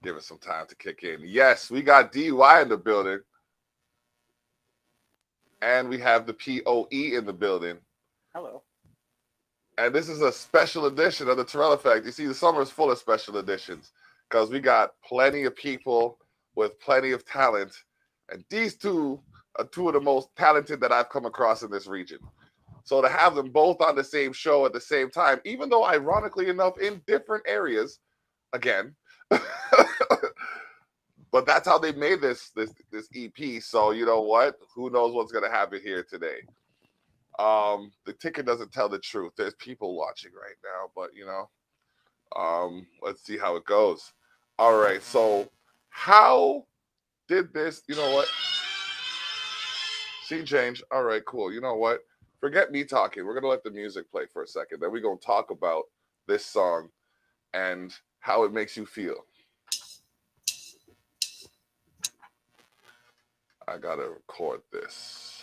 Give it some time to kick in. Yes, we got DUI in the building. And we have the POE in the building. Hello. And this is a special edition of the Terrell Effect. You see, the summer is full of special editions because we got plenty of people with plenty of talent. And these two are two of the most talented that I've come across in this region. So to have them both on the same show at the same time, even though ironically enough in different areas, again, but that's how they made this EP. So you know what? Who knows what's gonna happen here today? The ticket doesn't tell the truth. There's people watching right now, but you know, let's see how it goes. All right. So how did this? You know what? Scene change. All right. Cool. You know what? Forget me talking. We're gonna let the music play for a second. Then we're gonna talk about this song and how it makes you feel. I gotta record this.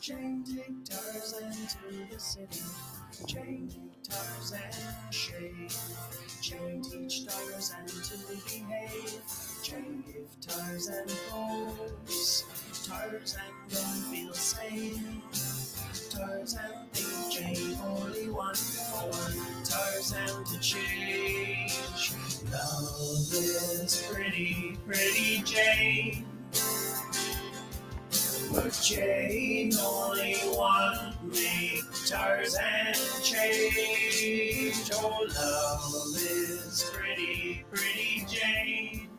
Jane take Tarzan to the city. Jane Tarzan shade. Jane teach Tarzan to behave. Jane give Tarzan hopes. Tarzan don't feel sane. Tarzan think Jane only want for Tarzan to change. Love is pretty, pretty Jane. But Jane only want make Tarzan change. Oh, love is pretty, pretty Jane.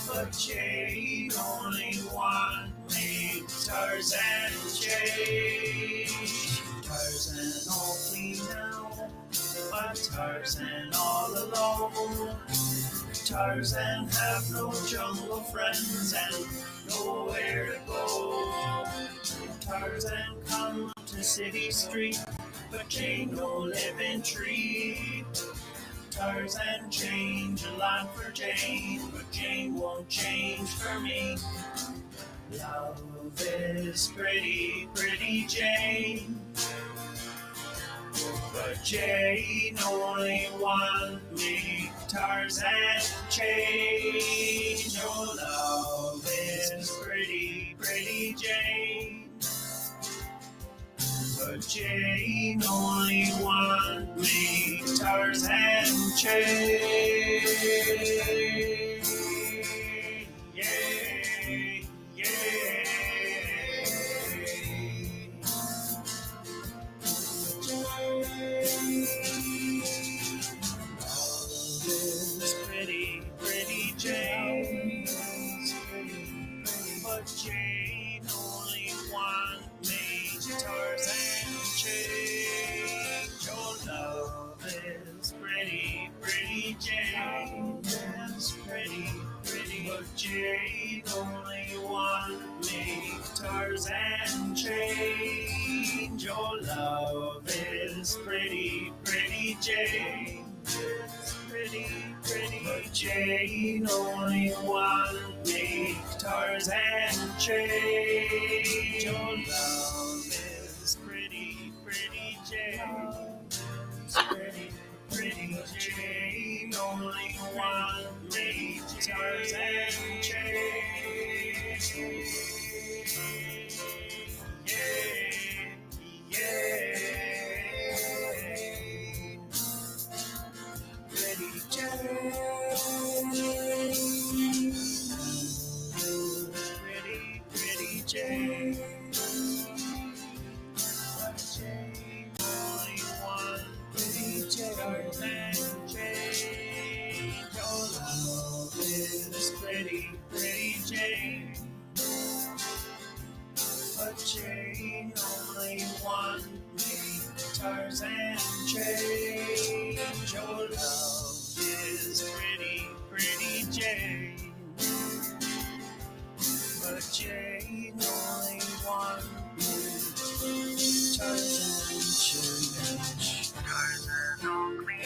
But Jane only want make Tarzan change. Tarzan all clean now, but Tarzan all alone. Tarzan have no jungle friends and nowhere to go. Tarzan come to city street, but Jane no live in tree. Tarzan change a lot for Jane, but Jane won't change for me. Love is pretty, pretty Jane. But Jane only want me Tarzan change. Oh, love is pretty, pretty Jane. But Jane only want me Tarzan change. Yeah, yeah. Pretty, pretty Jane. But Jane only want me Tarzan change. Your love is pretty, pretty Jane. Is pretty, pretty. But Jane only want me Tarzan change. Your love is pretty, pretty Jane. Pretty, pretty, but Jane only want me Tarzan change. Your love is pretty, pretty Jane. Pretty, pretty Jane only want me Tarzan change. Yeah, yeah. Pretty Jane. Pretty, pretty Jane. But Jane only want pretty Tarzan change. Your love is pretty, pretty Jane. But Jane only want me Tarzan change. Your love is pretty, pretty Jane. But Jane only want me Tarzan change. Tarzan only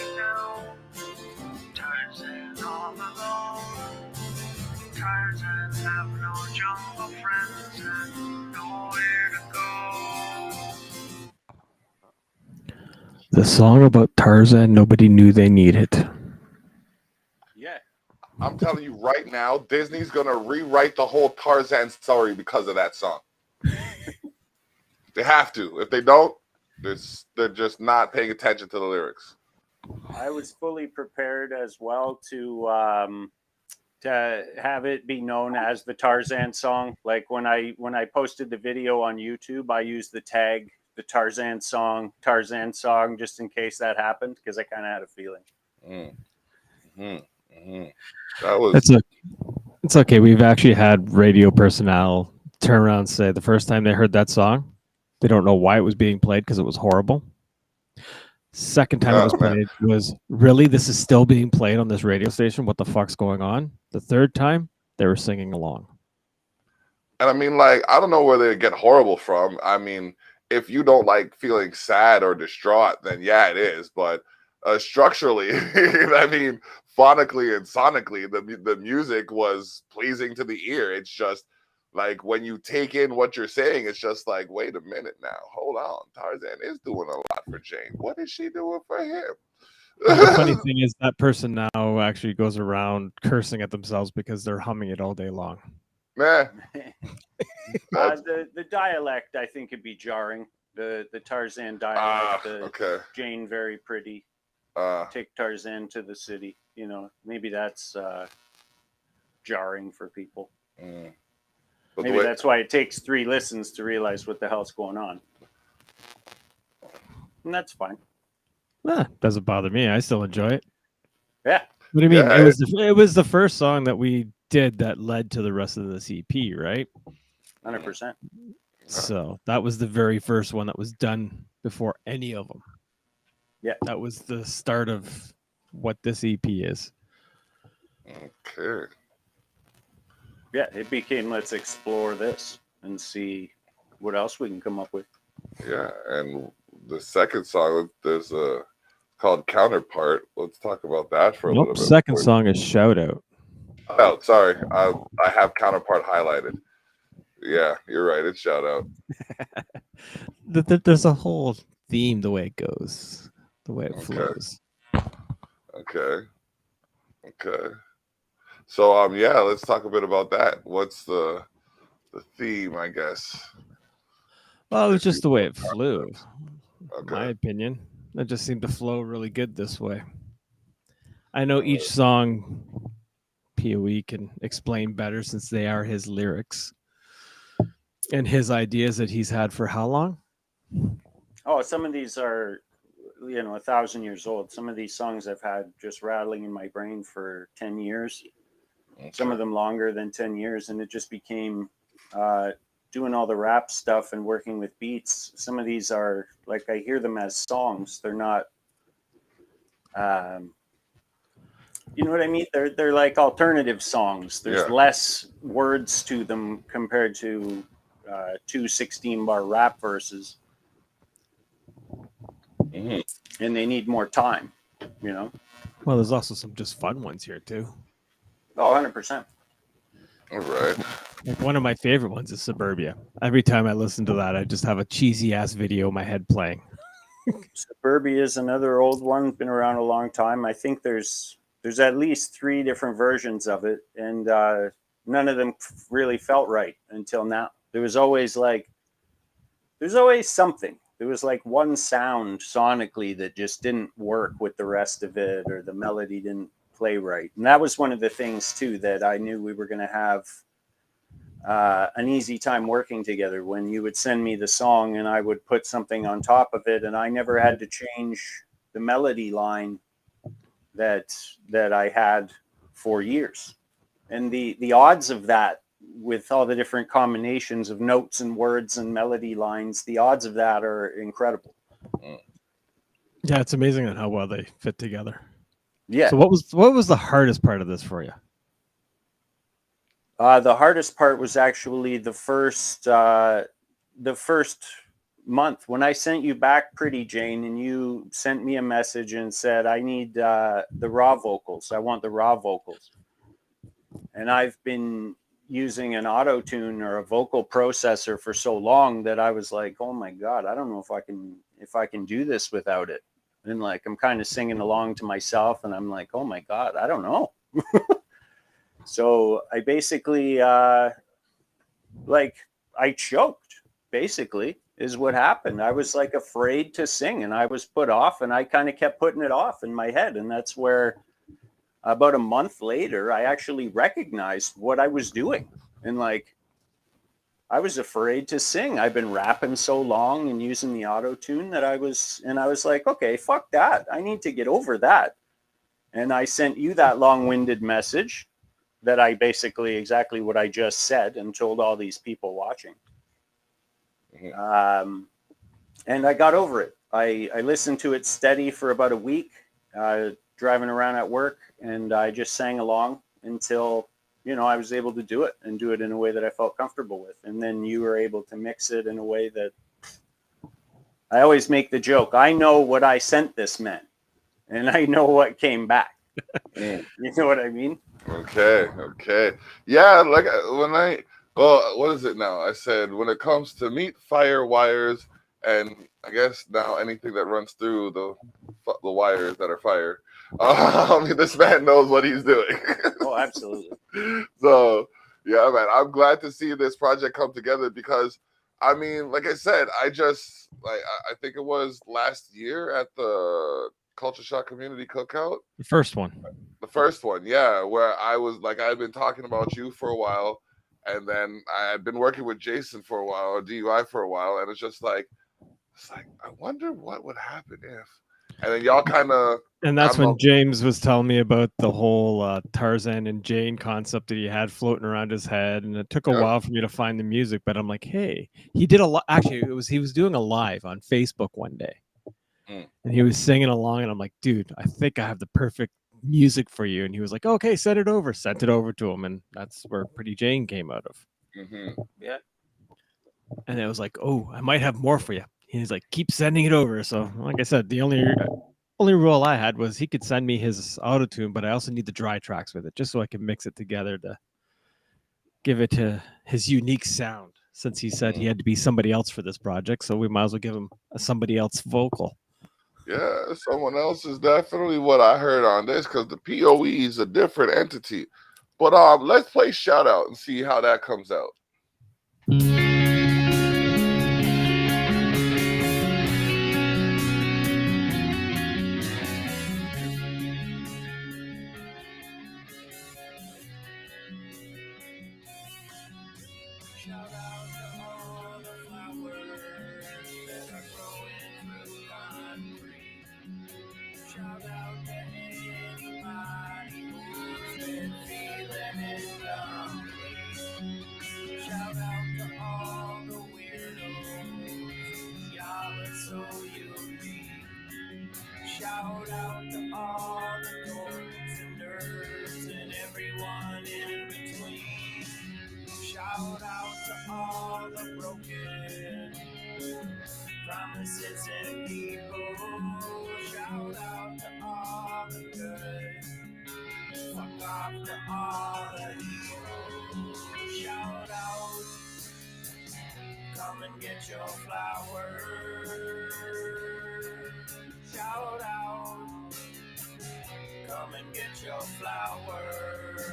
Tarzan have no jungle friends and nowhere to go. The song about Tarzan nobody knew they needed. Yeah. I'm telling you right now, Disney's gonna rewrite the whole Tarzan story because of that song. They have to. If they don't, they're just not paying attention to the lyrics. I was fully prepared as well to have it be known as the Tarzan song. Like when I posted the video on YouTube, I used the tag the Tarzan song, just in case that happened, because I kind of had a feeling. That was It's okay. We've actually had radio personnel turn around and say the first time they heard that song, they don't know why it was being played because it was horrible. Second time it was played was, really, this is still being played on this radio station? What the fuck's going on? The third time, they were singing along. And I mean, like, I don't know where they get horrible from. I mean, if you don't like feeling sad or distraught, then yeah, it is. But structurally, I mean, phonically and sonically, the music was pleasing to the ear. It's just like when you take in what you're saying, it's just like, wait a minute now, hold on. Tarzan is doing a lot for Jane. What is she doing for him? The funny thing is that person now actually goes around cursing at themselves because they're humming it all day long. Man, The dialect, I think, could be jarring. The Tarzan dialect. okay. Jane very pretty. Take Tarzan to the city. You know, maybe that's jarring for people. But Maybe that's why it takes 3 listens to realize what the hell's going on. And that's fine. Doesn't bother me. I still enjoy it. Yeah. What do you mean? Yeah, It was the first song that we did that led to the rest of the CP, right? 100%. So that was the very first one that was done before any of them. Yeah. That was the start of what this EP is. Okay. Yeah, it became let's explore this and see what else we can come up with. Yeah, and the second song, there's a called Counterpart. Let's talk about that for a little bit. Second song is Shout Out. Oh, sorry. I have Counterpart highlighted. Yeah, you're right. It's Shout Out. There's a whole theme, the way it goes, the way it flows. Okay. So yeah, let's talk a bit about that. What's the theme, I guess? Well, it was just the way it flew. Okay. My opinion. It just seemed to flow really good this way. I know each song POE can explain better since they are his lyrics and his ideas that he's had for how long? Oh, some of these are, 1,000 years old. Some of these songs I've had just rattling in my brain for 10 years. Okay. Some of them longer than 10 years. And it just became doing all the rap stuff and working with beats. Some of these are, like, I hear them as songs. They're not, you know what I mean? They're like alternative songs. There's less words to them compared to 2 16-bar rap verses. And they need more time, Well, there's also some just fun ones here too. Oh, 100%. All right. Like one of my favorite ones is Suburbia. Every time I listen to that, I just have a cheesy ass video in my head playing. Suburbia is another old one, been around a long time. I think there's at least 3 different versions of it, and none of them really felt right until now. There's always something. There was like one sound sonically that just didn't work with the rest of it, or the melody didn't play right. And that was one of the things too that I knew we were going to have an easy time working together, when you would send me the song and I would put something on top of it, and I never had to change the melody line that I had for years. And the odds of that, with all the different combinations of notes and words and melody lines, the odds of that are incredible. Yeah, it's amazing how well they fit together. Yeah. So what was the hardest part of this for you? The hardest part was actually the first month when I sent you back Pretty Jane, and you sent me a message and said, I need the raw vocals. I want the raw vocals. And I've been using an auto tune or a vocal processor for so long that I was like, oh my God, I don't know if I can do this without it. And like, I'm kind of singing along to myself and I'm like, oh my God, I don't know. So I basically, like, I choked, basically, is what happened. I was like afraid to sing and I was put off and I kind of kept putting it off in my head. And that's where about a month later, I actually recognized what I was doing. And like, I was afraid to sing. I've been rapping so long and using the auto tune that I was like, okay, fuck that. I need to get over that. And I sent you that long-winded message that I basically exactly what I just said and told all these people watching. And I got over it. I listened to it steady for about a week, driving around at work, and I just sang along until, you know, I was able to do it and do it in a way that I felt comfortable with. And then you were able to mix it in a way that I always make the joke. I know what I sent this man, and I know what came back. You know what I mean? Okay. Yeah, like what is it now? I said when it comes to meat, fire, wires, and I guess now anything that runs through the wires that are fire. This man knows what he's doing. Oh, absolutely. So yeah, man, I'm glad to see this project come together because I mean, like I said, I think it was last year at the Culture Shock Community Cookout. The first one. The first one, yeah, where I was like, I had been talking about you for a while, and then I had been working with Jason for a while, or DUI for a while, and it's like, I wonder what would happen if, and then y'all kind of. And that's when James was telling me about the whole Tarzan and Jane concept that he had floating around his head, and it took a while for me to find the music. But I'm like, hey, he did actually, he was doing a live on Facebook one day, and he was singing along, and I'm like, dude, I think I have the perfect music for you. And he was like, okay, send it over. Sent it over to him, and that's where Pretty Jane came out of. Yeah. And it was like, oh, I might have more for you. He's like, keep sending it over. So, like I said, the only rule I had was he could send me his auto tune, but I also need the dry tracks with it, just so I can mix it together to give it to his unique sound. Since he said he had to be somebody else for this project, so we might as well give him a somebody else vocal. Yeah, someone else is definitely what I heard on this because the POE is a different entity. But let's play Shout Out and see how that comes out. Shout out to all the dorks and nerds and everyone in between. Shout out to all the broken promises and people. Shout out to all the good. Fuck off to all the evil. Shout out. Come and get your flowers. Shout out. Come and get your flowers.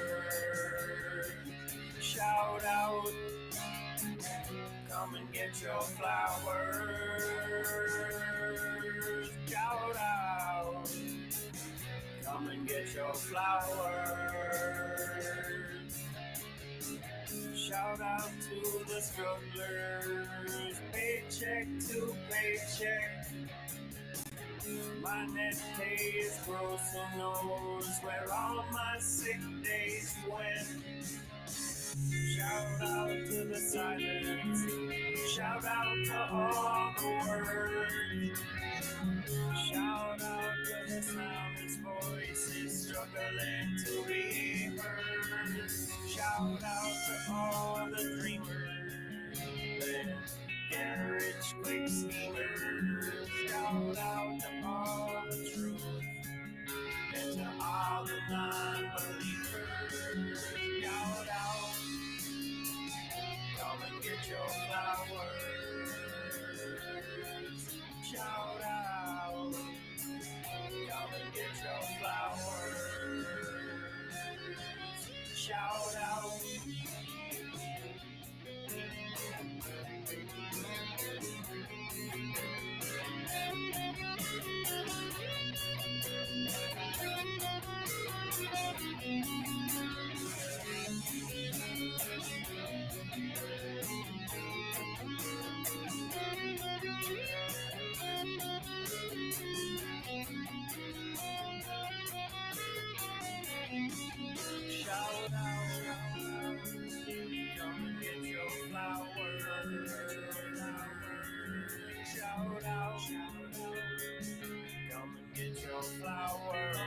Shout out. Come and get your flowers. Shout out. Come and get your flowers. Shout out to the strugglers, paycheck to paycheck. My net pay is gross, who knows where all my sick days went. Shout out to the silence, shout out to all the words. Shout out to the soundless voices struggling to be heard. Shout out to all the dreamers and get rich quick schemers. Shout out to all the truth and to all the non-believers. Come and get your flowers. Shout out. Come and get your flowers.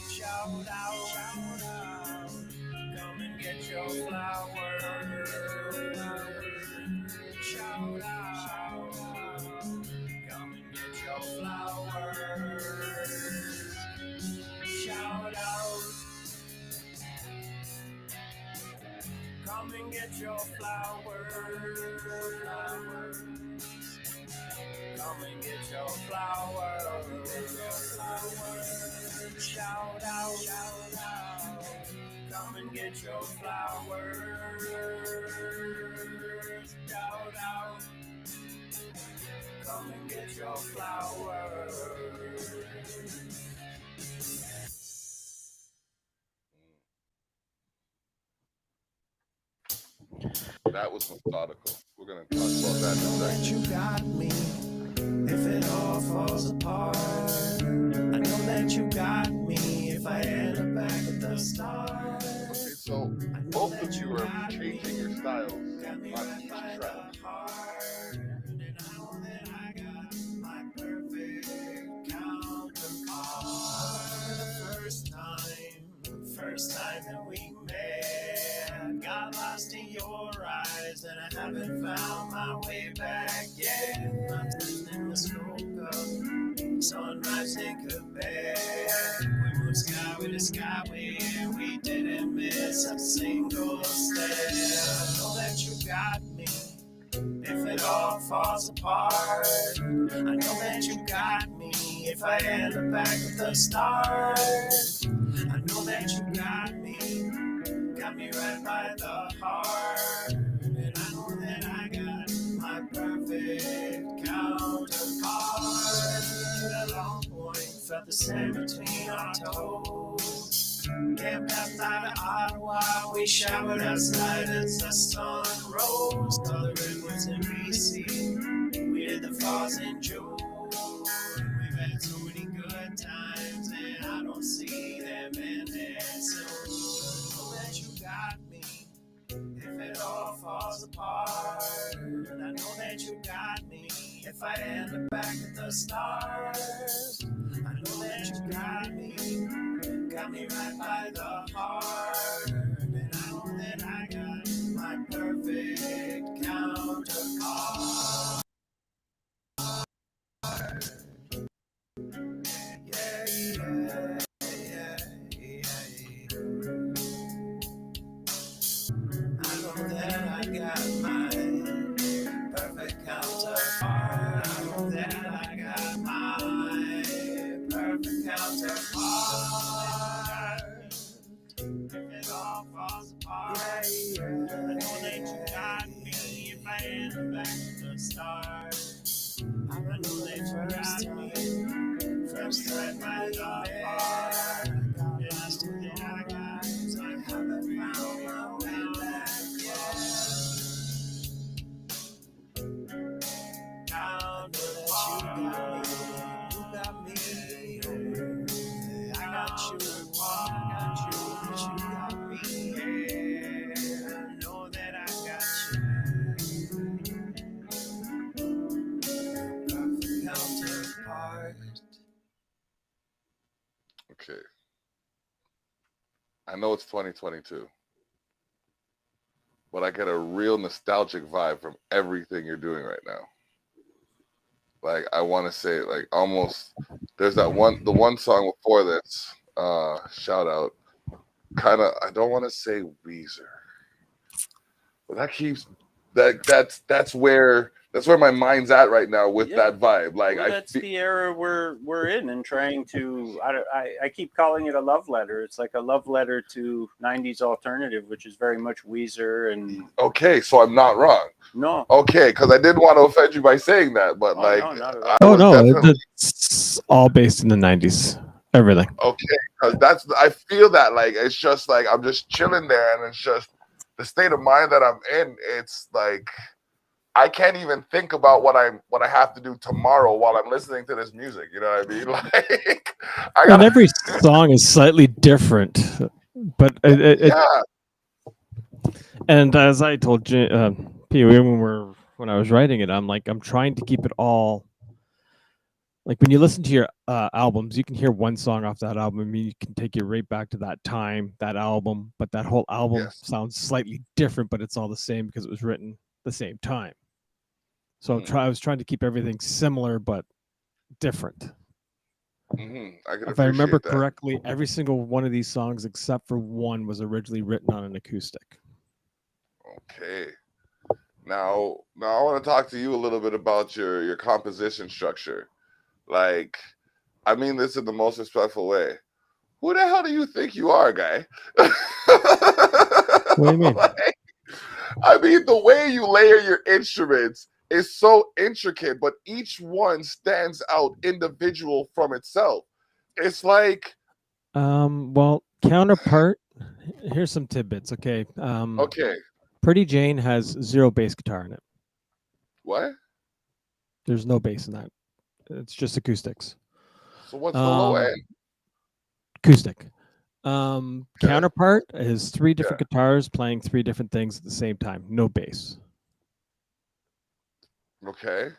Shout out. Come and get your flowers. Shout out. Come and get your flowers. Shout out. Come and get your flowers. Come and get your flowers. Shout out. Come and get your flowers. Shout out. Come and get your flowers. That was methodical. We're gonna talk about that in a second. You got me. If it all falls apart, I know that you got me. If I end up back at the start. Okay, so both of you are changing your styles on each track. And I know that I got my perfect counterpart. The first time that we met, got lost in your eyes, and I haven't found my way back yet. Nothing in the stroke of sunrise in Quebec. We moved sky with the skyway, and we didn't miss a single step. I know that you got me. If it all falls apart, I know that you got me. If I end up back at the start, I know that you got me right by the heart. And I know that I got my perfect counterpart. A long point felt the sand between our toes. Camped outside of Ottawa, we showered outside as the sun rose. Color redwoods in BC, we did the falls in June. We've had so many good times, and I don't see them ending soon. I know that you got me. If it all falls apart, and I know that you got me. If I end up back at the stars, I know that you got me right by the heart. And I know that I got my perfect counterpart. Yeah, yeah, yeah, yeah. I know that I got my perfect counterpart. I know that I got my perfect counterpart. If it all falls apart, I know that you got me. If I end up back at the start, I know that you got me. First right by the heart. And I know that I got, so I haven't found my way back yet. I know that you got me. I got you, but you got me. Yeah. I know that I got you. Perfect counterpart. Okay. I know it's 2022, but I get a real nostalgic vibe from everything you're doing right now. Like, I want to say, like, almost, there's the one song before this, shout out, kind of, I don't want to say Weezer, but that's where my mind's at right now with that vibe. Like, well, that's the era we're in, and trying to. I keep calling it a love letter. It's like a love letter to '90s alternative, which is very much Weezer and. Okay, so I'm not wrong. No. Okay, because I didn't want to offend you by saying that, but it's all based in the '90s. Everything. Okay, because I feel that, like, it's just like I'm just chilling there, and it's just the state of mind that I'm in. It's like I can't even think about what I have to do tomorrow while I'm listening to this music. You know what I mean? Like, I And got every song is slightly different, but yeah. and as I told Pee-wee when I was writing it, I'm trying to keep it all. Like when you listen to your albums, you can hear one song off that album, and you can take you right back to that time, that album. But that whole album Yes. sounds slightly different, but it's all the same because it was written the same time. So I was trying to keep everything similar but different. I can If I remember appreciate that. correctly, every single one of these songs, except for one, was originally written on an acoustic. Okay. Now I want to talk to you a little bit about your composition structure. Like, I mean this in the most respectful way. Who the hell do you think you are, guy? What do you mean? Like, I mean, the way you layer your instruments is so intricate, but each one stands out individual from itself. It's like, Well, Counterpart. Here's some tidbits. Okay. okay, Pretty Jane has 0 bass guitar in it. what? There's no bass in that. It's just acoustics. So what's the low end? Acoustic. Okay. Counterpart is 3 different guitars playing 3 different things at the same time. No bass. Okay.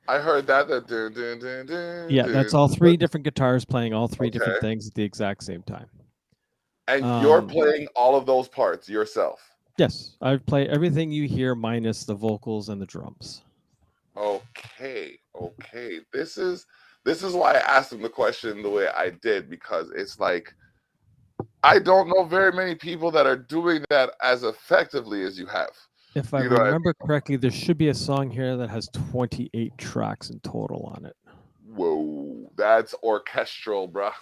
I heard that. Yeah, that's all 3 different guitars playing all 3 different Okay. things at the exact same time. And you're playing all of those parts yourself. Yes, I play everything you hear minus the vocals and the drums. Okay. This is why I asked him the question the way I did, because it's like, I don't know very many people that are doing that as effectively as you have. If I remember correctly, there should be a song here that has 28 tracks in total on it. Whoa, that's orchestral, bruh.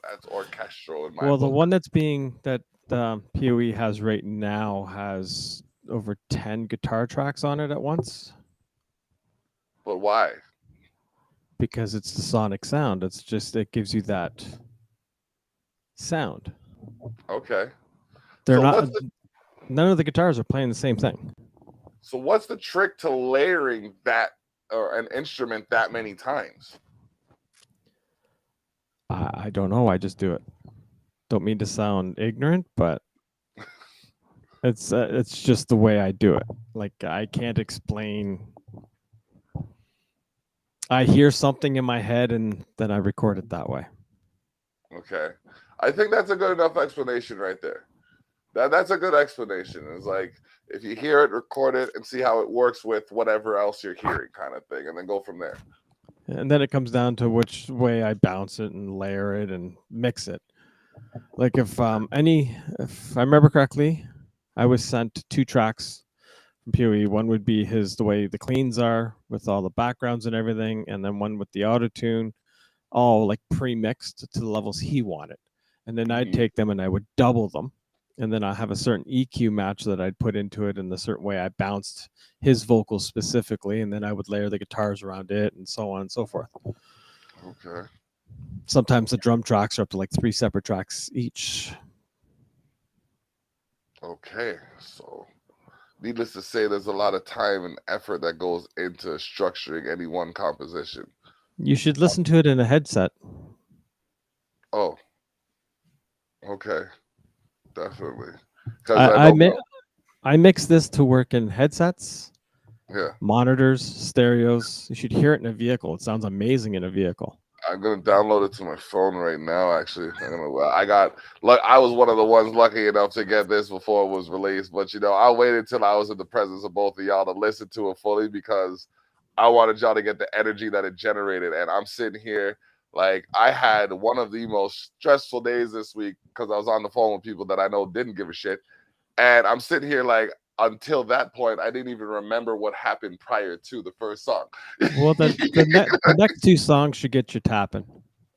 That's orchestral in my Well, the book. one that POE has right now has over 10 guitar tracks on it at once. But why? Because it's the sonic sound. It's just, it gives you that sound. Okay. They're So not. None of the guitars are playing the same thing. So what's the trick to layering that or an instrument that many times? I don't know. I just do it. Don't mean to sound ignorant, but it's just the way I do it. Like, I can't explain. I hear something in my head and then I record it that way. Okay. I think that's a good enough explanation right there. That's a good explanation. It's like, if you hear it, record it, and see how it works with whatever else you're hearing, kind of thing, and then go from there. And then it comes down to which way I bounce it and layer it and mix it. Like if I remember correctly, I was sent 2 tracks from POE. One would be the way the cleans are with all the backgrounds and everything, and then one with the auto tune, all like pre-mixed to the levels he wanted. And then I'd take them and I would double them. And then I have a certain EQ match that I'd put into it in the certain way I bounced his vocals specifically, and then I would layer the guitars around it and so on and so forth. Okay. Sometimes the drum tracks are up to like 3 separate tracks each. Okay. So needless to say, there's a lot of time and effort that goes into structuring any one composition. You should listen to it in a headset. Oh. Okay. Definitely. I mix this to work in headsets, monitors, stereos. You should hear it in a vehicle. It sounds amazing in a vehicle. I'm gonna download it to my phone right now. Actually, I was one of the ones lucky enough to get this before it was released. But I waited until I was in the presence of both of y'all to listen to it fully, because I wanted y'all to get the energy that it generated. And I'm sitting here. Like, I had one of the most stressful days this week because I was on the phone with people that I know didn't give a shit. And I'm sitting here like, until that point, I didn't even remember what happened prior to the first song. Well, the next 2 songs should get you tapping.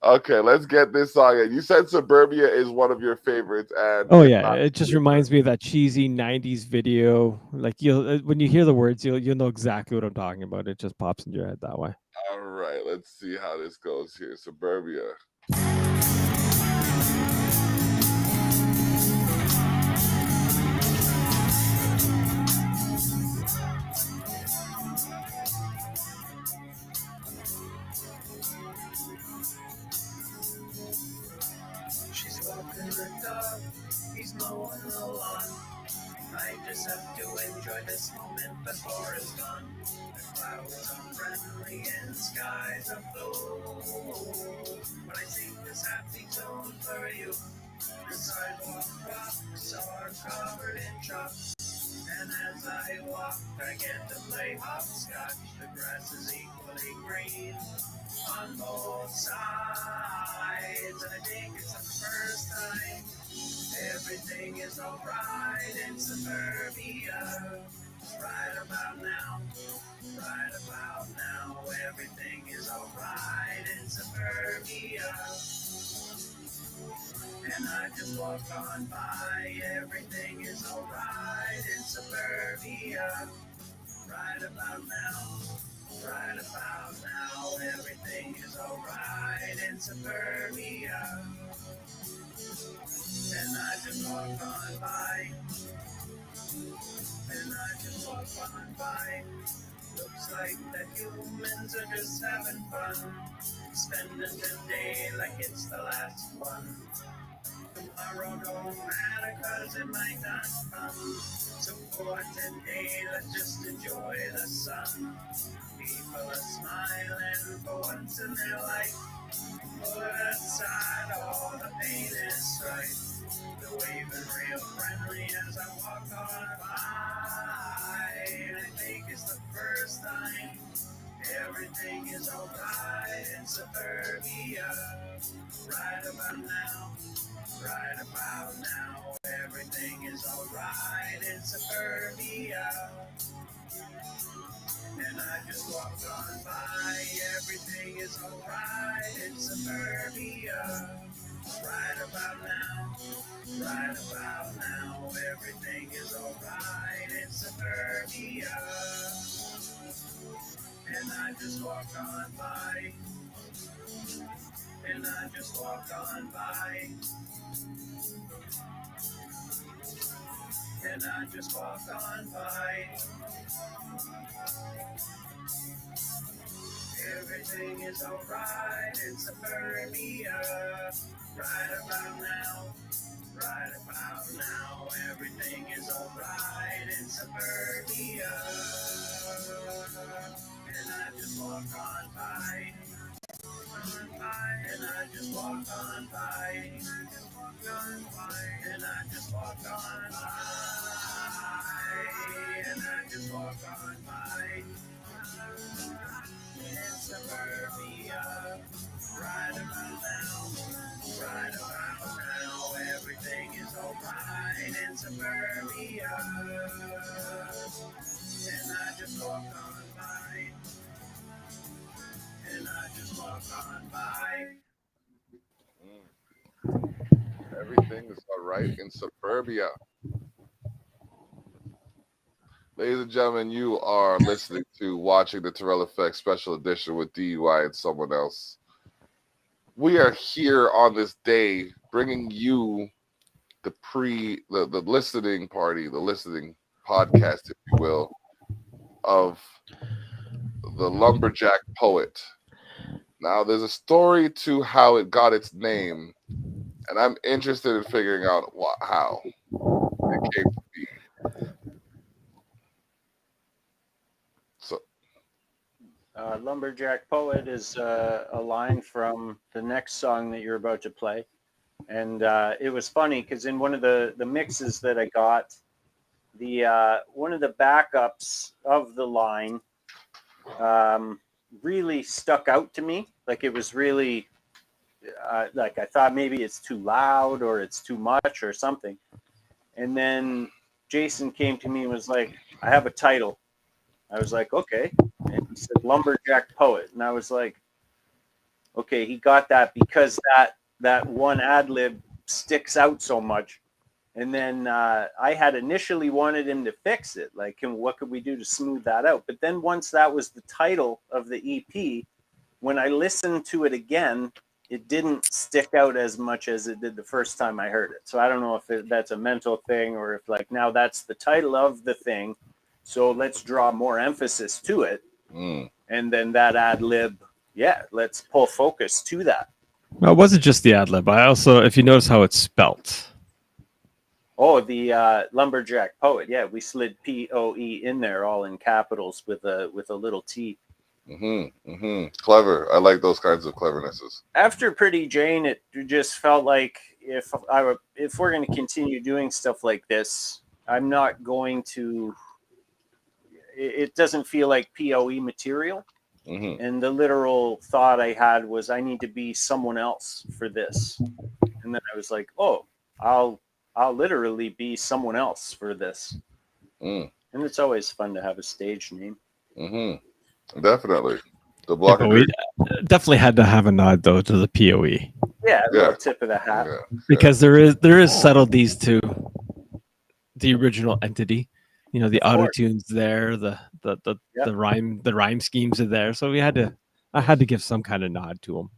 Okay, let's get this song in. You said Suburbia is one of your favorites. And oh, yeah. It just reminds me of that cheesy 90s video. Like, when you hear the words, you'll know exactly what I'm talking about. It just pops into your head that way. All right, let's see how this goes here. Suburbia. mowing the lawn. I just have to enjoy this moment before it's gone. The clouds are friendly and skies are blue. When I sing this happy tune for you, the sidewalk rocks are covered in chalk. And as I walk, I get to play hopscotch. The grass is equally green on both sides. And I think it's the first time everything is alright in suburbia. Right about now, everything is alright in suburbia. And I just walk on by, everything is alright in suburbia. Right about now, everything is alright in suburbia. And I just walk on by, Looks like the humans are just having fun, spending the day like it's the last one. Tomorrow don't matter 'cause it might not come. So for today, let's just enjoy the sun. People are smiling for once in their life. Put aside all the pain and strife. They're waving real friendly as I walk on by. And I think it's the first time everything is alright in suburbia. Right about now, everything is alright in suburbia. And I just walked on by, everything is alright in suburbia. Right about now, everything is alright in suburbia. And I just walked on by, Everything is alright in suburbia. Right about now, everything is alright in suburbia. And I just walk on by, and I just walk on by, and I just walk on by, and I just walk on by. In suburbia, right about now, everything is alright in suburbia. And I just walk on by, Everything is all right in suburbia. Ladies and gentlemen, you are listening to Watching the Terrell Effect Special Edition with DUI and Someone Else. We are here on this day bringing you the listening party, the listening podcast, if you will, of the Lumberjack Poet. Now, there's a story to how it got its name, and I'm interested in figuring out how it came to be. Lumberjack Poet is a line from the next song that you're about to play. And it was funny because in one of the mixes that I got, one of the backups of the line really stuck out to me. Like it was really, like I thought maybe it's too loud or it's too much or something. And then Jason came to me and was like, I have a title. I was like, okay. And he said Lumberjack Poet. And I was like, okay, he got that because that one ad lib sticks out so much. And then I had initially wanted him to fix it. Like, what could we do to smooth that out? But then once that was the title of the EP, when I listened to it again, it didn't stick out as much as it did the first time I heard it. So I don't know if that's a mental thing or if like now that's the title of the thing. So let's draw more emphasis to it. And then that ad lib, yeah, let's pull focus to that. Well, it wasn't just the ad lib. I also, if you notice how it's spelt. Oh, the lumberjack poet. Yeah, we slid POE in there, all in capitals with a little T. Clever. I like those kinds of clevernesses. After Pretty Jane, it just felt like if we're going to continue doing stuff like this, I'm not going to. It doesn't feel like POE material. And the literal thought I had was, I need to be someone else for this. And then I was like, oh, I'll literally be someone else for this. And it's always fun to have a stage name. Definitely. The Yeah, block but of we Greek. definitely had to have a nod though to the POE. Yeah, a little tip of the hat. Because there is subtleties to the original entity. You know, the auto tunes there, the rhyme schemes are there. So I had to give some kind of nod to them.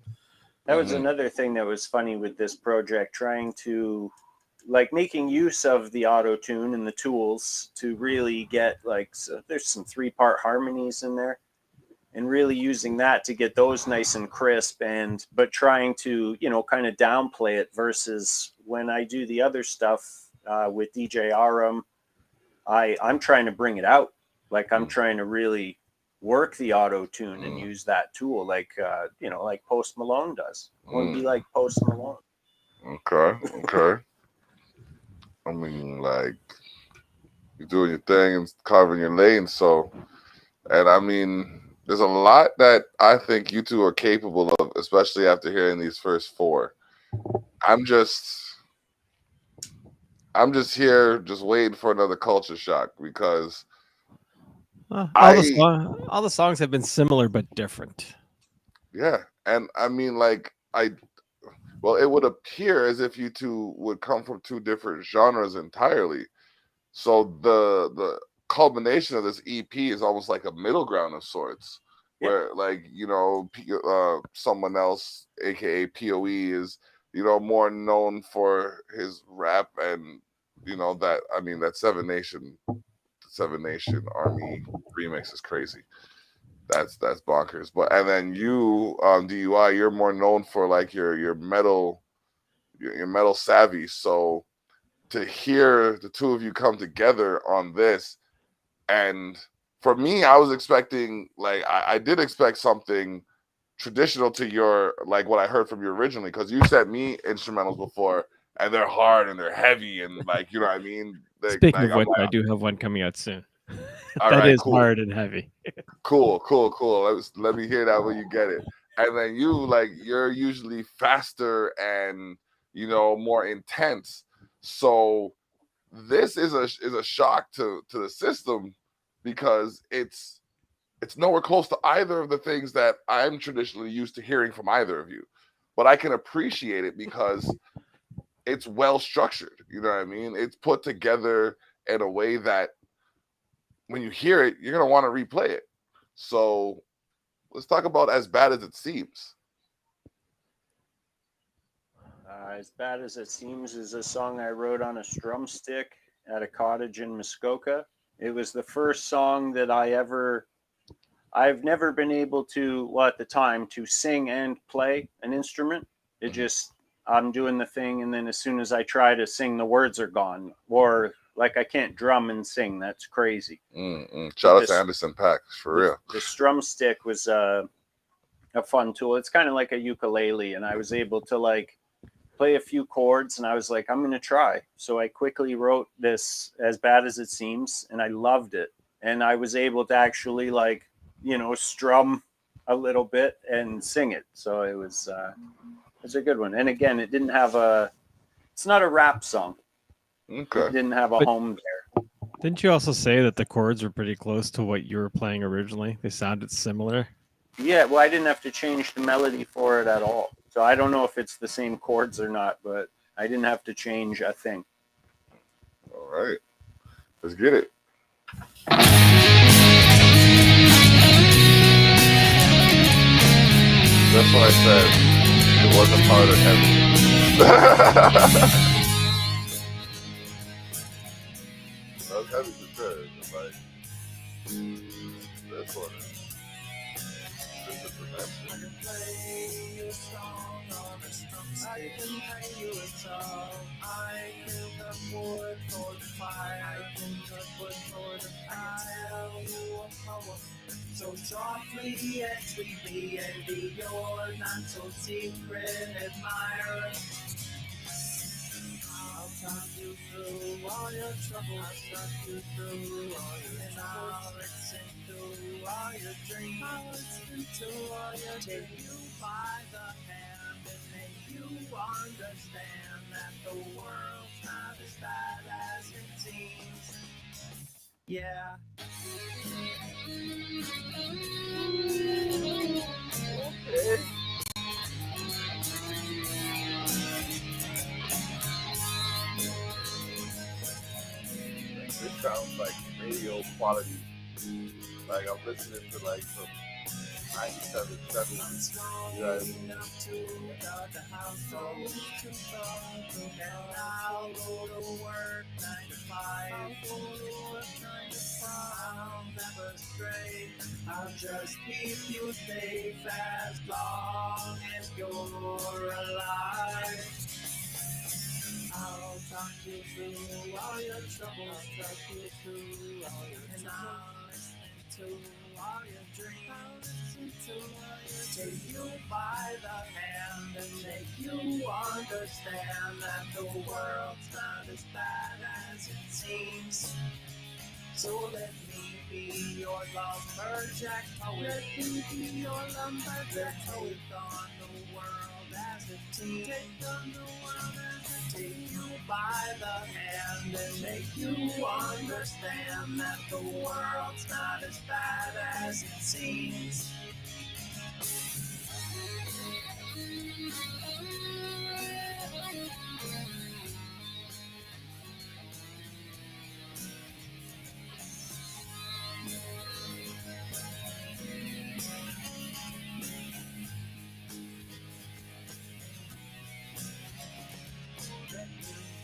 That was another thing that was funny with this project, trying to making use of the auto tune and the tools to really get there's some 3-part harmonies in there, and really using that to get those nice and crisp, but trying to kind of downplay it, versus when I do the other stuff with DJ Aram, I'm trying to bring it out. I'm trying to really work the auto tune and use that tool, like Post Malone does. I want to be like Post Malone. Okay. I mean, you're doing your thing and carving your lane. So, and I mean, there's a lot that I think you two are capable of, especially after hearing these first 4. I'm just here just waiting for another culture shock, because all the songs have been similar but different. Yeah, and I mean, well, it would appear as if you two would come from 2 different genres entirely. So the culmination of this EP is almost like a middle ground of sorts, where Someone Else, aka POE, is more known for his rap, and that Seven Nation Army remix is crazy. That's bonkers. But and then you, DUI, you're more known for your metal, your metal savvy. So to hear the 2 of you come together on this, and for me, I was expecting I did expect something traditional to your what I heard from you originally, because you sent me instrumentals before, and they're hard and they're heavy, and you know what I mean. Speaking of which, I do have one coming out soon. All that right, is cool. hard and heavy. Cool. Let me hear that when you get it. And then you're usually faster and more intense. So this is a shock to the system, because it's nowhere close to either of the things that I'm traditionally used to hearing from either of you. But I can appreciate it because it's well structured. You know what I mean? It's put together in a way that when you hear it, you're going to want to replay it. So let's talk about As Bad as It Seems. As Bad as It Seems is a song I wrote on a strum stick at a cottage in Muskoka. It was the first song that I've never been able to, at the time, to sing and play an instrument. It just, I'm doing the thing, and then as soon as I try to sing, the words are gone. Or I can't drum and sing. That's crazy. Shout out to Anderson .Paak, for real. The strum stick was a fun tool. It's kind of like a ukulele, and I was able to play a few chords, and I was like, I'm going to try. So I quickly wrote this As Bad as It Seems, and I loved it. And I was able to actually strum a little bit and sing it. So it was a good one. And again, it's not a rap song. Okay. It didn't have a home there. Didn't you also say that the chords were pretty close to what you were playing originally? They sounded similar. Yeah, well, I didn't have to change the melody for it at all. So I don't know if it's the same chords or not, but I didn't have to change a thing. All right. Let's get it. That's why I said it wasn't hard or heavy. That was heavy for sure. This one is. This is the next one. wood for the fire. I can cut wood for the fire. I can tell you a poem so softly and sweetly, and be your not so secret admirer. I'll talk you through all your troubles. I'll talk you through all your and I'll listen to all your dreams. I'll listen to all your take you by the hand and make you understand that the world's not as bad as it seems. Yeah. This sounds like radio quality. Like I'm listening to like some 97, 70s. You guys. And I'll go to work 9 to 5. I'll never stray. I'll just keep you safe as long as you're alive. I'll talk you through all your troubles, talk you through all your and I'll listen to all your dreams. I'll listen to all your take you by the hand and make you understand that the world's not as bad as it seems. So let me be your lumberjack poet. Let me be your lumberjack poet. Take on the world as a team. Take on the world as a team. Take you by the hand and make you understand that the world's not as bad as it seems.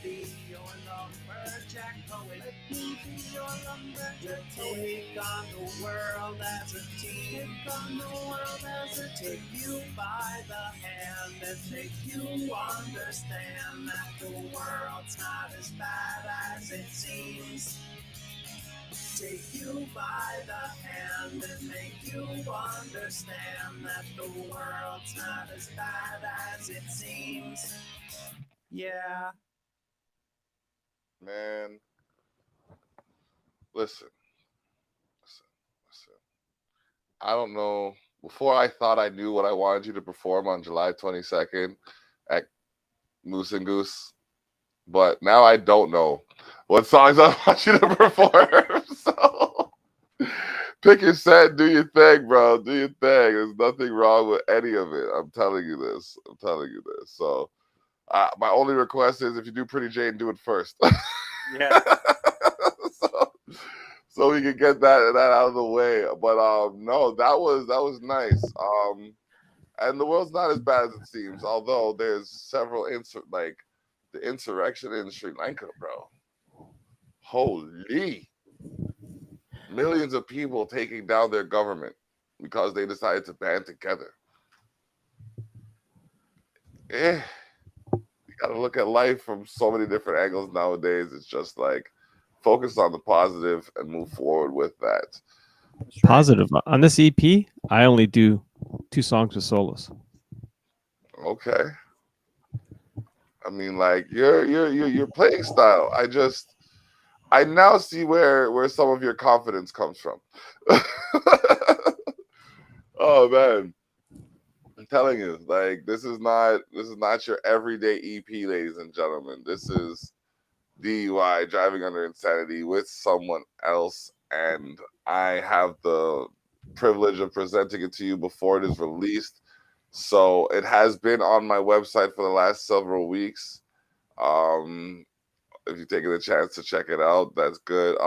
Be your lumberjack poet. Let me be your lumberjack poet. Take on the world as a team. Take on the world as a team. Take you by the hand and make you understand that the world's not as bad as it seems. Take you by the hand and make you understand that the world's not as bad as it seems. Yeah. Man, listen. I don't know. Before I thought I knew what I wanted you to perform on July 22nd at Moose and Goose, but now I don't know what songs I want you to perform. So pick your set, do your thing, bro. Do your thing. There's nothing wrong with any of it. I'm telling you this. So my only request is if you do Pretty Jane, do it first. Yeah. so we can get that out of the way. But no, that was nice. And the world's not as bad as it seems, although there's several the insurrection in Sri Lanka, bro. Holy millions of people taking down their government because they decided to band together. You gotta look at life from so many different angles nowadays. It's just like focus on the positive and move forward with that. Positive on this EP. I only do 2 songs with solos. Okay. I mean, like your playing style. I now see where some of your confidence comes from. Oh man. I'm telling you, like this is not your everyday EP, ladies and gentlemen. This is DUI, driving under insanity, with someone else, and I have the privilege of presenting it to you before it is released. So it has been on my website for the last several weeks. If you've taken the chance to check it out, that's good.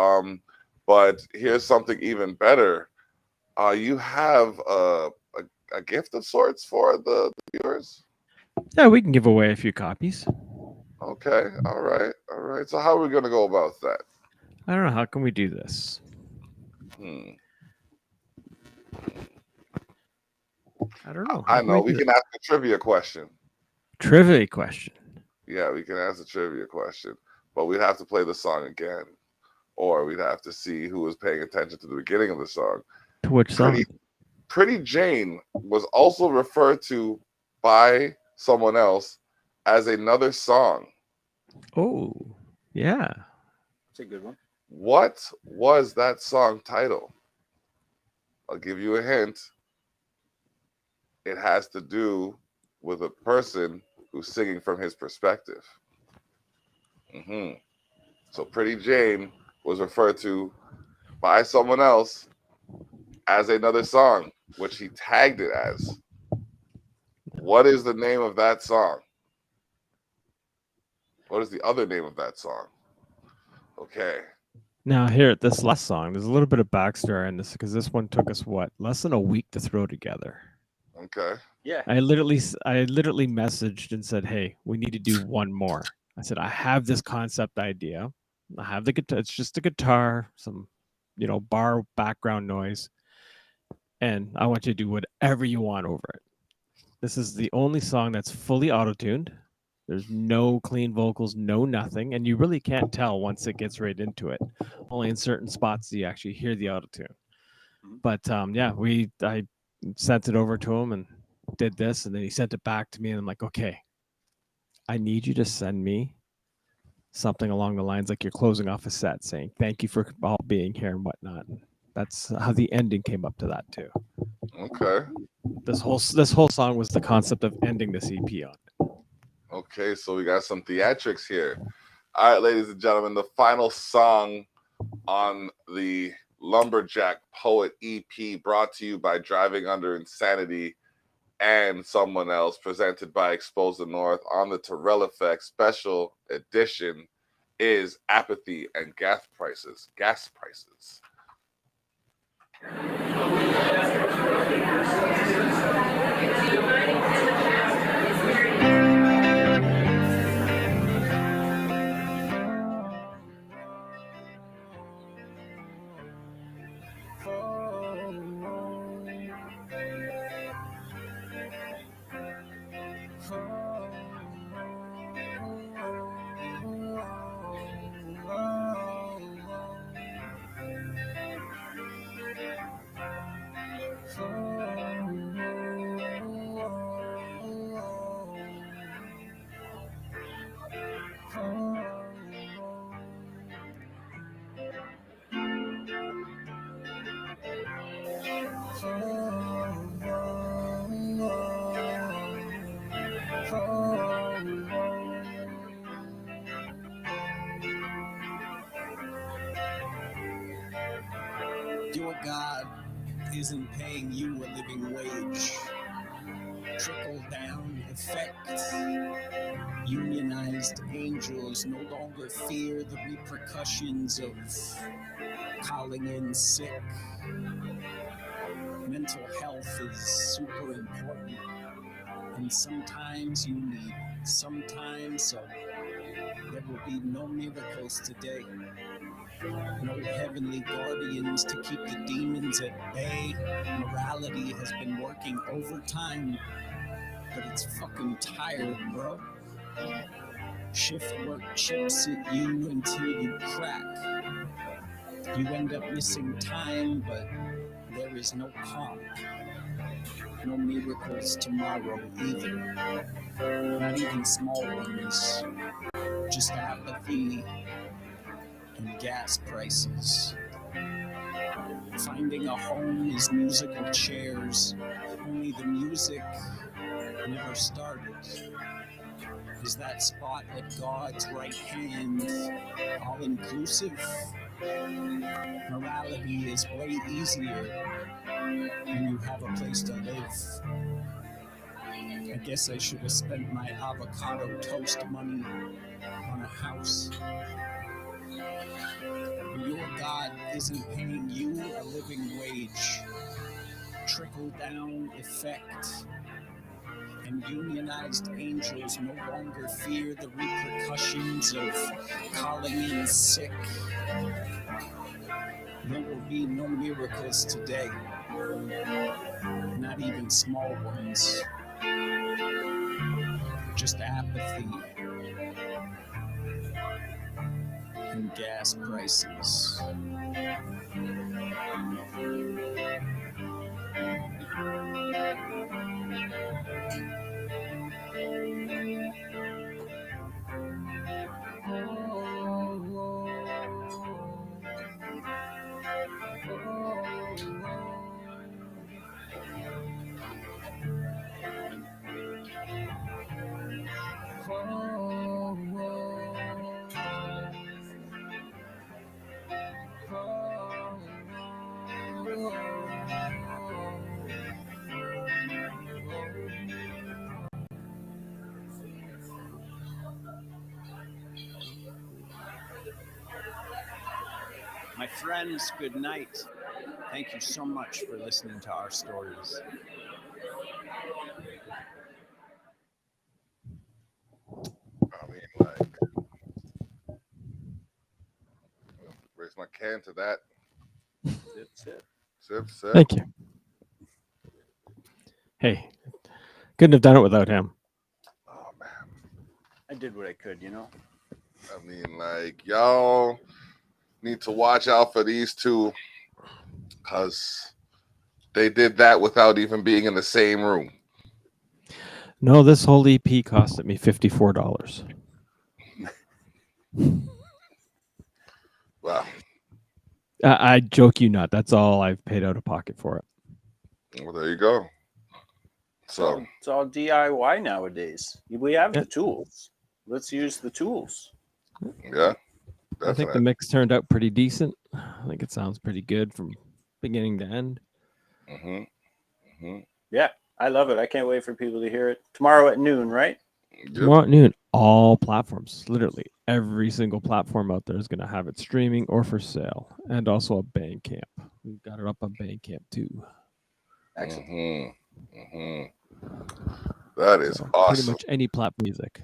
But here's something even better. You have a gift of sorts for the viewers? Yeah, we can give away a few copies. Okay, all right. So how are we going to go about that? I don't know. How can we do this? I don't know. I know. We can ask a trivia question. Trivia question. Yeah, we can ask a trivia question. but we'd have to play the song again, or we'd have to see who was paying attention to the beginning of the song. To which song? Pretty Jane was also referred to by someone else as another song. Oh, yeah. It's a good one. What was that song title? I'll give you a hint. It has to do with a person who's singing from his perspective. So Pretty Jane was referred to by someone else as another song, which he tagged it as. What is the name of that song? What is the other name of that song? Okay. Now here, this last song, there's a little bit of backstory in this because this one took us less than a week to throw together. Okay. Yeah. I literally messaged and said, "Hey, we need to do one more." I said, "I have this concept idea. I have the guitar. It's just a guitar, some, bar background noise, and I want you to do whatever you want over it. This is the only song that's fully auto-tuned. There's no clean vocals, no nothing, and you really can't tell once it gets right into it. Only in certain spots do you actually hear the auto-tune. But I sent it over to him and did this, and then he sent it back to me, and I'm like, okay, I need you to send me something along the lines like you're closing off a set saying thank you for all being here and whatnot. And that's how the ending came up to that too. Okay. This whole song was the concept of ending this EP on it. Okay, so we got some theatrics here. All right, ladies and gentlemen, the final song on the Lumberjack Poet EP, brought to you by Driving Under Insanity and Someone Else, presented by Expose the North on the Terrell Effect Special Edition, is Apathy and Gas Prices. Gas Prices. Your God isn't paying you a living wage. Trickle down effect. Unionized angels no longer fear the repercussions of calling in sick. Mental health is super important, and sometimes you need sometimes there will be no miracles today. No heavenly guardians to keep the demons at bay. Morality has been working overtime, but it's fucking tired, bro. Shift work chips at you until you crack. You end up missing time, but there is no calm. No miracles tomorrow either. Not even small ones. Just apathy and gas prices. Finding a home is musical chairs. Only the music never started. Is that spot at God's right hand all-inclusive? Morality is way easier when you have a place to live. I guess I should have spent my avocado toast money on a house. Your God isn't paying you a living wage. Trickle down effect. And unionized angels no longer fear the repercussions of calling in sick. There will be no miracles today. Not even small ones. Just apathy and gas prices. My friends, good night. Thank you so much for listening to our stories. I mean, like, raise my can to that. Sip, sip. Sip, sip. Thank you. Hey, couldn't have done it without him. Oh man. I did what I could, you know. I mean, like, y'all need to watch out for these two, because they did that without even being in the same room. No, this whole EP costed me $54. Wow. I joke you not. That's all I've paid out of pocket for it. Well, there you go. So, It's all DIY nowadays. We have Yeah. the tools. Let's use the tools. yeah. I think the Definitely. mix turned out pretty decent. I think it sounds pretty good from beginning to end. Mm-hmm. Mm-hmm. Yeah, I love it. I can't wait for people to hear it. Tomorrow at noon, right? Yep. Tomorrow at noon, all platforms, literally every single platform out there is going to have it streaming or for sale, and also a Bandcamp. We've got it up on Bandcamp too. Excellent. Mm-hmm. Mm-hmm. That is So awesome. pretty much any platform music.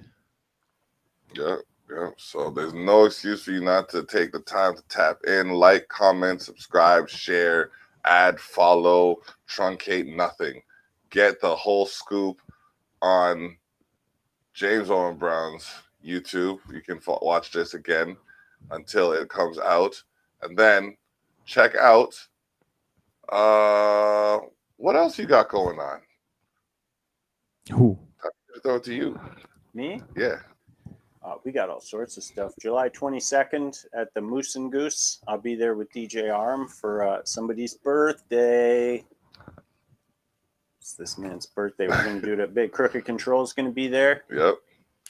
Yeah, yeah. So there's no excuse for you not to take the time to tap in, like, comment, subscribe, share, add, follow, truncate, nothing. Get the whole scoop on James Owen Brown's YouTube. You can watch this again until it comes out, and then check out what else you got going on. Who? Throw it to you. Me? Yeah. We got all sorts of stuff. July 22nd at the Moose and Goose. I'll be there with DJ Arm for somebody's birthday. It's this man's birthday. We're going to do it at Big Crooked Control's going to be there. Yep.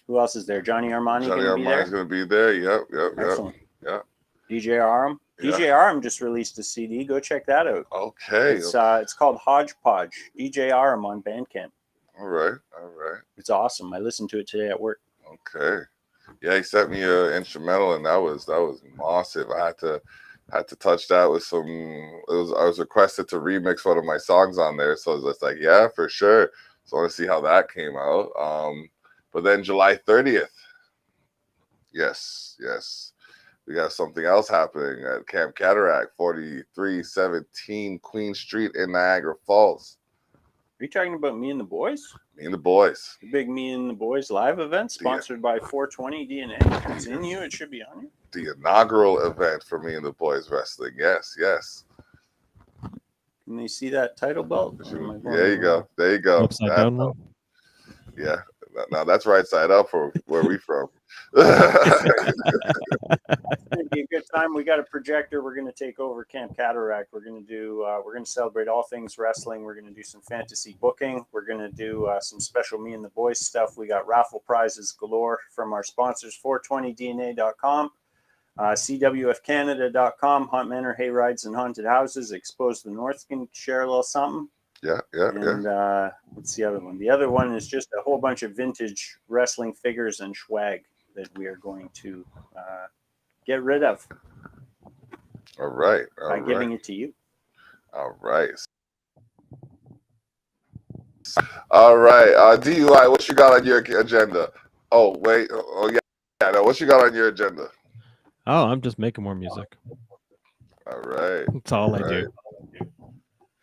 Who else is there? Johnny Armani Johnny going to be Armani's there? going to be there. Yep. Excellent. Yeah. DJ Arm. Yeah. DJ Arm just released a CD. Go check that out. Okay. It's called Hodgepodge. DJ Arm on Bandcamp. All right. It's awesome. I listened to it today at work. Okay. Yeah, he sent me an instrumental, and that was massive. I had to touch that with some. I was requested to remix one of my songs on there, so I was just like, yeah, for sure. So I want to see how that came out. But then July 30th, yes, we got something else happening at Camp Cataract, 4317 Queen Street in Niagara Falls. Are you talking about Me and the Boys? Me and the Boys. The big Me and the Boys live event sponsored by 420 DNA. It's in you. It should be on you. The inaugural event for Me and the Boys Wrestling. Yes. Can they see that title belt? There you go. Upside down one. Yeah. Now that's right side up for where we from. It's going to be a good time. We got a projector. We're going to take over Camp Cataract. We're going to celebrate all things wrestling. We're going to do some fantasy booking. We're going to do some special Me and the Boys stuff. We got raffle prizes galore from our sponsors, 420dna.com, cwfcanada.com, Hunt Manor, Hay Rides, and Haunted Houses. Expose the North can share a little something. Yeah. And what's the other one? The other one is just a whole bunch of vintage wrestling figures and swag that we are going to get rid of. All right. By giving it to you. All right. DUI, what you got on your agenda? Oh, wait. Oh, yeah. No, what you got on your agenda? Oh, I'm just making more music. All right. That's all I do.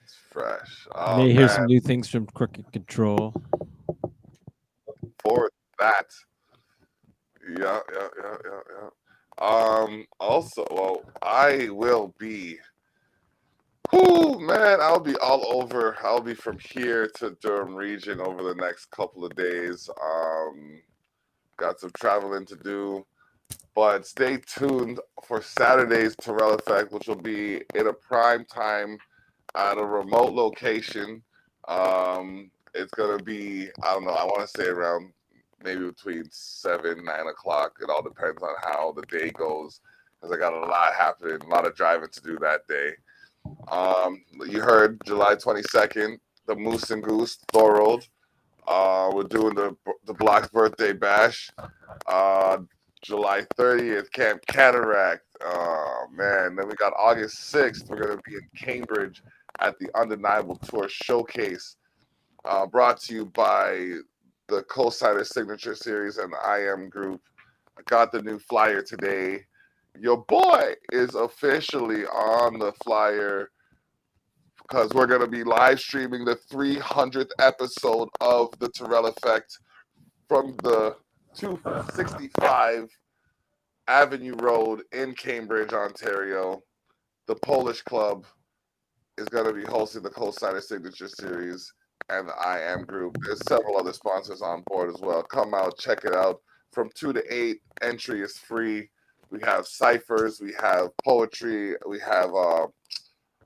It's fresh. You may hear some new things from Crooked Control. For that. Yeah. Also, well, I will be. Whoo, man, I'll be all over. I'll be from here to Durham region over the next couple of days. Got some traveling to do, but stay tuned for Saturday's Terrell Effect, which will be in a prime time at a remote location. It's gonna be, I don't know, I want to say around maybe between 7, 9 o'clock. It all depends on how the day goes, because I got a lot happening, a lot of driving to do that day. You heard July 22nd, the Moose and Goose Thorold. We're doing the Block's birthday bash. July 30th, Camp Cataract. Oh man, then we got August 6th. We're gonna be in Cambridge at the Undeniable Tour Showcase, brought to you by the Co-Signer Signature Series and the IM Group. I got the new flyer today. Your boy is officially on the flyer because we're going to be live streaming the 300th episode of the Terrell Effect from the 265 Avenue Road in Cambridge, Ontario. The Polish Club is going to be hosting the Co-Signer Signature Series and the IM Group. There's several other sponsors on board as well. Come out, check it out. From 2 to 8, entry is free. We have ciphers, we have poetry, we have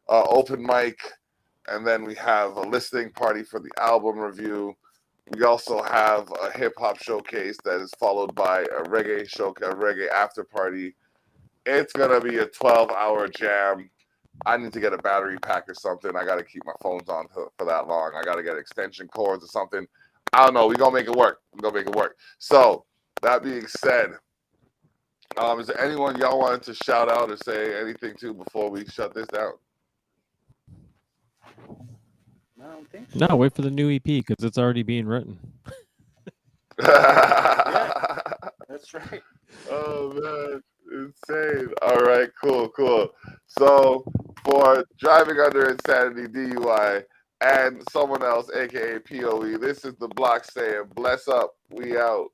open mic, and then we have a listening party for the album review. We also have a hip hop showcase that is followed by a reggae showcase, a reggae after party. It's gonna be a 12-hour jam. I need to get a battery pack or something. I gotta keep my phones on for that long. I gotta get extension cords or something. I don't know. We're gonna make it work. So that being said, is there anyone y'all wanted to shout out or say anything to before we shut this down? I don't think so. No, wait for the new EP because it's already being written. Yeah, that's right. Oh man, insane. All right, cool. So for Driving Under Insanity, DUI, and Someone Else, aka POE, this is the Block saying, bless up, we out.